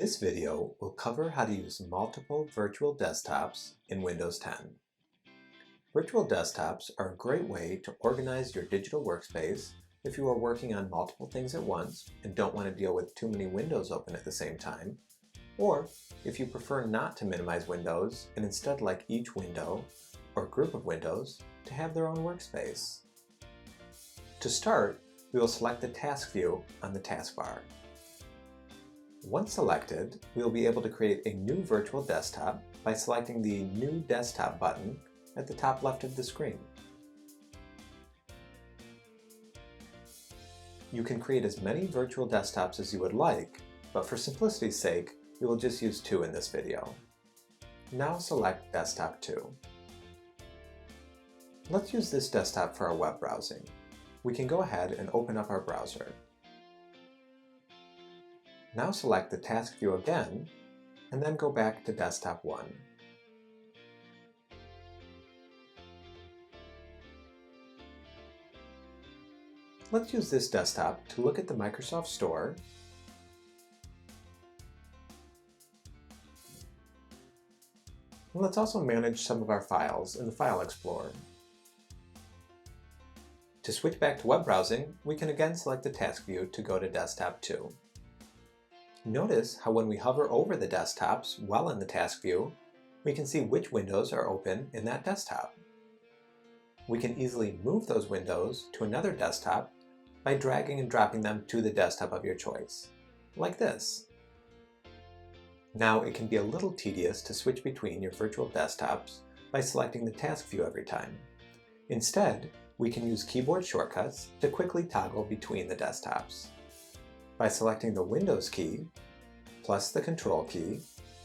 This video will cover how to use multiple virtual desktops in Windows 10. Virtual desktops are a great way to organize your digital workspace if you are working on multiple things at once and don't want to deal with too many windows open at the same time, or if you prefer not to minimize windows and instead like each window or group of windows to have their own workspace. To start, we will select the task view on the taskbar. Once selected, we will be able to create a new virtual desktop by selecting the New Desktop button at the top left of the screen. You can create as many virtual desktops as you would like, but for simplicity's sake, we will just use 2 in this video. Now select Desktop 2. Let's use this desktop for our web browsing. We can go ahead and open up our browser. Now select the task view again, and then go back to Desktop 1. Let's use this desktop to look at the Microsoft Store, and let's also manage some of our files in the File Explorer. To switch back to web browsing, we can again select the task view to go to Desktop 2. Notice how when we hover over the desktops while in the task view, we can see which windows are open in that desktop. We can easily move those windows to another desktop by dragging and dropping them to the desktop of your choice, like this. Now it can be a little tedious to switch between your virtual desktops by selecting the task view every time. Instead, we can use keyboard shortcuts to quickly toggle between the desktops. By selecting the Windows key, plus the Control key,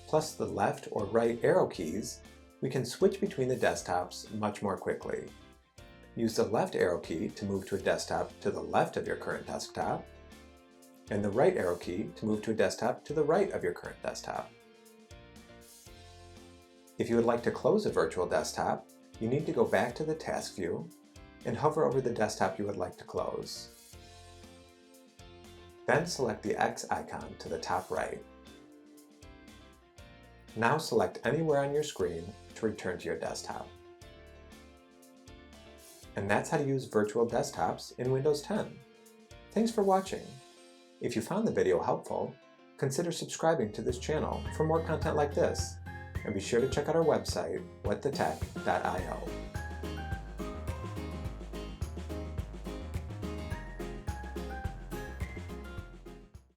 plus the left or right arrow keys, we can switch between the desktops much more quickly. Use the left arrow key to move to a desktop to the left of your current desktop, and the right arrow key to move to a desktop to the right of your current desktop. If you would like to close a virtual desktop, you need to go back to the task view and hover over the desktop you would like to close. Then select the X icon to the top right. Now select anywhere on your screen to return to your desktop. And that's how to use virtual desktops in Windows 10. Thanks for watching. If you found the video helpful, consider subscribing to this channel for more content like this, and be sure to check out our website, whatthetech.io.